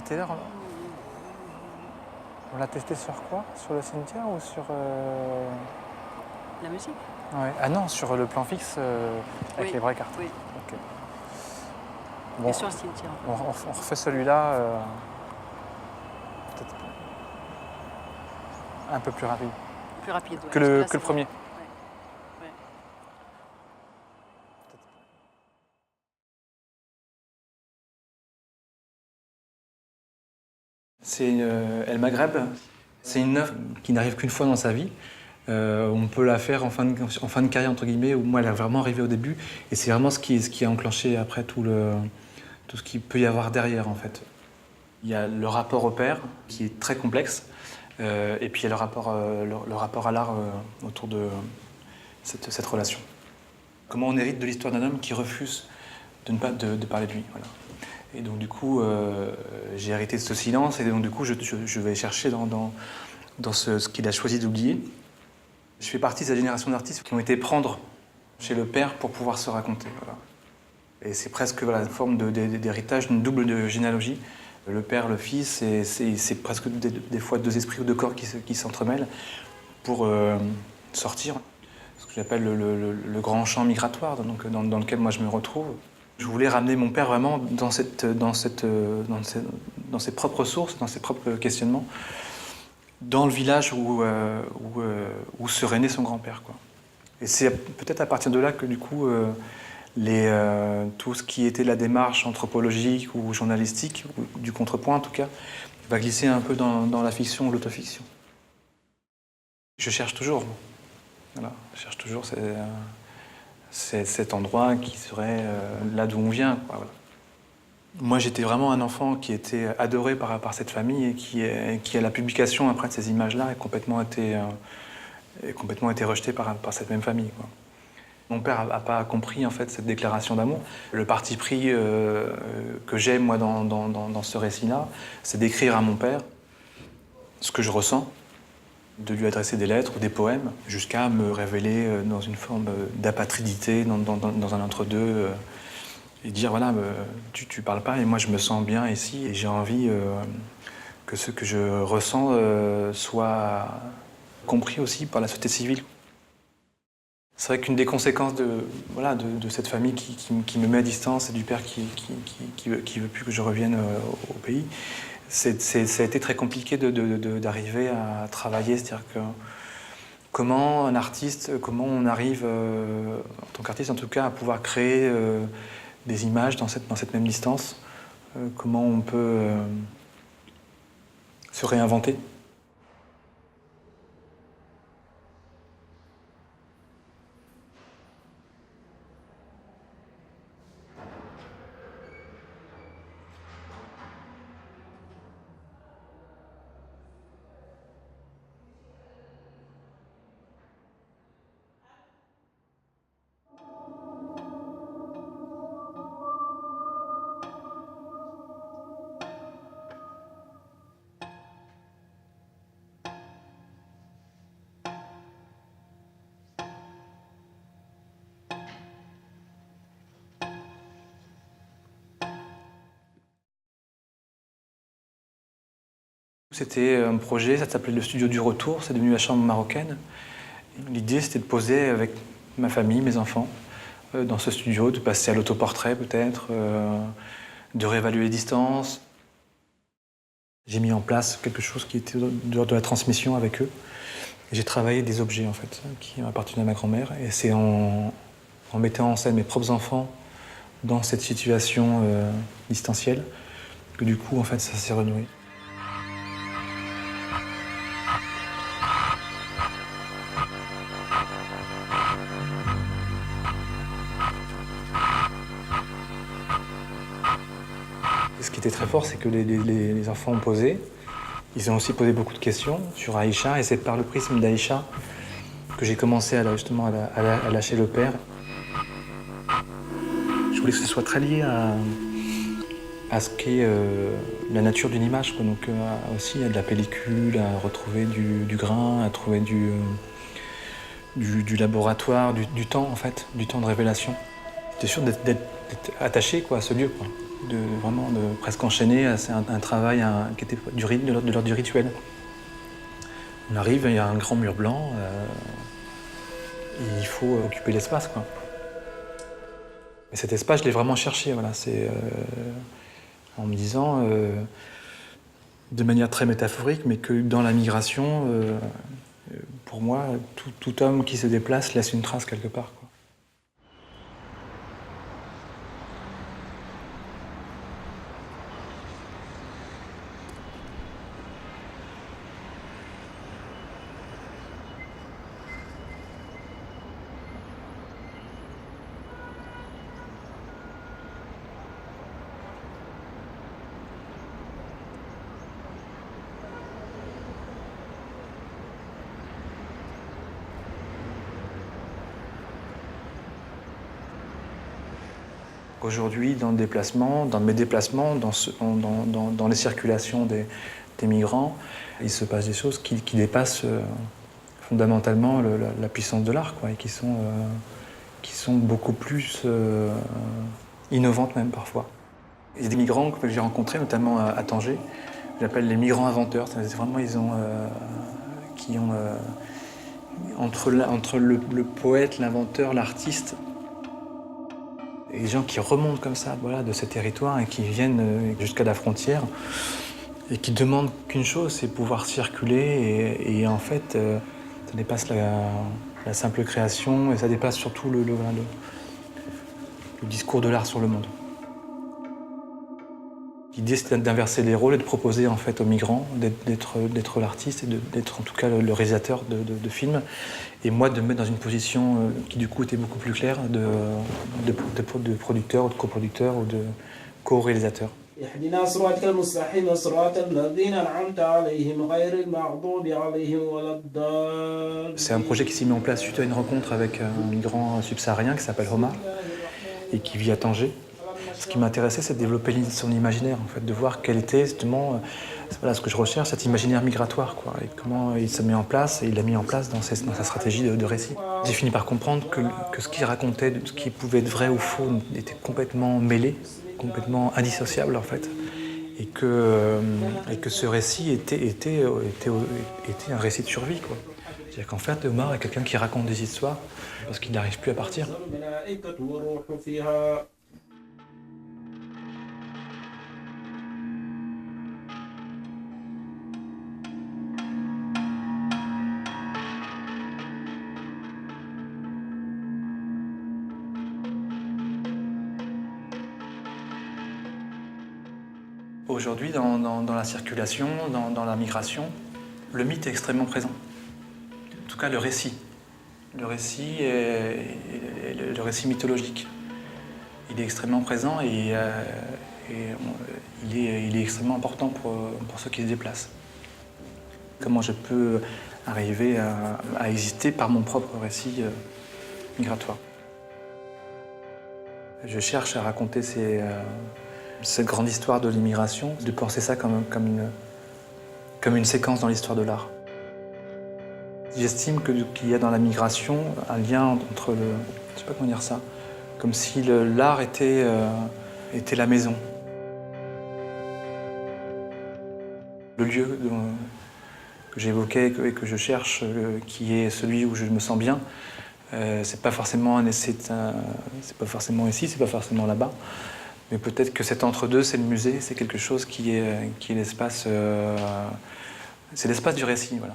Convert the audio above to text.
tout à l'heure, on l'a testé sur quoi? Sur le cimetière ou sur... La musique? Ouais. Ah non, sur le plan fixe avec Oui, les vraies cartes. oui. Ok. Et Bon, sur le cimetière. on refait celui-là peut-être un peu plus rapide Plus rapide, ouais, que parce le, là, que c'est le premier. bon. Ouais, ouais. C'est El Maghreb. C'est une œuvre qui n'arrive qu'une fois dans sa vie. On peut la faire en fin de carrière, entre guillemets, où moi, elle est vraiment arrivée au début. Et c'est vraiment ce qui a enclenché après tout ce qu'il peut y avoir derrière, en fait. Il y a le rapport au père, qui est très complexe. Et puis il y a le rapport à l'art autour de cette relation. Comment on hérite de l'histoire d'un homme qui refuse de parler de lui. Voilà. Et donc du coup, j'ai hérité de ce silence, et donc du coup, je vais chercher dans ce qu'il a choisi d'oublier. Je fais partie de cette génération d'artistes qui ont été prendre chez le père pour pouvoir se raconter. Voilà. Et c'est presque voilà, une forme d'héritage, une double généalogie. Le père, le fils, c'est presque des fois deux esprits ou deux corps qui s'entremêlent pour sortir. Ce que j'appelle le grand champ migratoire donc, dans lequel moi je me retrouve. Je voulais ramener mon père vraiment dans ses propres sources, dans ses propres questionnements, dans le village où serait né son grand-père. Et c'est peut-être à partir de là que du coup, tout ce qui était la démarche anthropologique ou journalistique, ou du contrepoint en tout cas, va glisser un peu dans la fiction ou l'autofiction. Je cherche toujours. Voilà, je cherche toujours cet endroit qui serait là d'où on vient. Quoi, voilà. Moi, j'étais vraiment un enfant qui était adoré par cette famille et qui à la publication après de ces images-là, a complètement été rejeté par cette même famille. Quoi. Mon père n'a pas compris en fait cette déclaration d'amour. Le parti pris que j'ai moi dans ce récit-là, c'est d'écrire à mon père ce que je ressens, de lui adresser des lettres ou des poèmes, jusqu'à me révéler dans une forme d'apatridité, dans un entre-deux, et dire voilà, tu parles pas et moi je me sens bien ici et j'ai envie que ce que je ressens soit compris aussi par la société civile. C'est vrai qu'une des conséquences de cette famille qui me met à distance et du père qui veut plus que je revienne au pays, ça a été très compliqué d'arriver à travailler. C'est-à-dire que comment un artiste, comment on arrive, en tant qu'artiste en tout cas, à pouvoir créer des images dans cette même distance, comment on peut se réinventer. C'était un projet, ça s'appelait le Studio du Retour, c'est devenu la Chambre marocaine. L'idée, c'était de poser avec ma famille, mes enfants, dans ce studio, de passer à l'autoportrait peut-être, de réévaluer les distances. J'ai mis en place quelque chose qui était de la transmission avec eux. J'ai travaillé des objets en fait, qui appartenaient à ma grand-mère. Et c'est en mettant en scène mes propres enfants dans cette situation distancielle que du coup en fait ça s'est renoué. Et ce qui était très fort, c'est que les enfants ont posé. Ils ont aussi posé beaucoup de questions sur Aïcha, et c'est par le prisme d'Aïcha que j'ai commencé à lâcher le père. Je voulais que ce soit très lié à ce qu'est la nature d'une image. Quoi. Donc aussi à de la pellicule, à retrouver du grain, à trouver du laboratoire, du temps en fait, du temps de révélation. J'étais sûr d'être attaché quoi, à ce lieu. Quoi. vraiment de presque enchaîner. C'est un travail qui était de l'ordre du rituel. On arrive, il y a un grand mur blanc, et il faut occuper l'espace, quoi. Et cet espace, je l'ai vraiment cherché, voilà. C'est en me disant, de manière très métaphorique, mais que dans la migration, pour moi, tout homme qui se déplace laisse une trace quelque part, quoi. Aujourd'hui, dans mes déplacements, dans les circulations des migrants, il se passe des choses qui dépassent fondamentalement la puissance de l'art, quoi, et qui sont beaucoup plus innovantes même parfois. Il y a des migrants que j'ai rencontrés, notamment à Tanger, j'appelle les migrants inventeurs. C'est vraiment, entre le poète, l'inventeur, l'artiste, et les gens qui remontent comme ça, voilà, de ces territoires et qui viennent jusqu'à la frontière et qui demandent qu'une chose, c'est pouvoir circuler et en fait, ça dépasse la simple création et ça dépasse surtout le discours de l'art sur le monde. L'idée, c'est d'inverser les rôles et de proposer en fait aux migrants d'être l'artiste et d'être en tout cas le réalisateur de films. Et moi, de me mettre dans une position qui du coup était beaucoup plus claire de producteur ou de coproducteur ou de co-réalisateur. C'est un projet qui s'est mis en place suite à une rencontre avec un migrant subsaharien qui s'appelle Omar et qui vit à Tanger. Ce qui m'intéressait, c'est de développer son imaginaire, en fait, de voir quel était justement, voilà, ce que je recherche, cet imaginaire migratoire, quoi, et comment il se met en place, et il l'a mis en place dans sa stratégie de récit. J'ai fini par comprendre que ce qu'il racontait, ce qui pouvait être vrai ou faux, était complètement mêlé, complètement indissociable, en fait, et que ce récit était un récit de survie, quoi. C'est-à-dire qu'en fait, Omar est quelqu'un qui raconte des histoires parce qu'il n'arrive plus à partir. Aujourd'hui, dans la circulation, dans la migration, le mythe est extrêmement présent. En tout cas, le récit. Le récit mythologique. Il est extrêmement présent et il est extrêmement important pour ceux qui se déplacent. Comment je peux arriver à exister par mon propre récit migratoire. Je cherche à raconter cette grande histoire de l'immigration, de penser ça comme une séquence dans l'histoire de l'art. J'estime qu'il y a dans la migration un lien entre je sais pas comment dire ça, comme si l'art était la maison. Le lieu que j'évoquais et que je cherche, qui est celui où je me sens bien, c'est pas forcément ici, c'est pas forcément là-bas. Mais peut-être que cet entre-deux, c'est le musée, c'est quelque chose qui est l'espace, c'est l'espace du récit, voilà.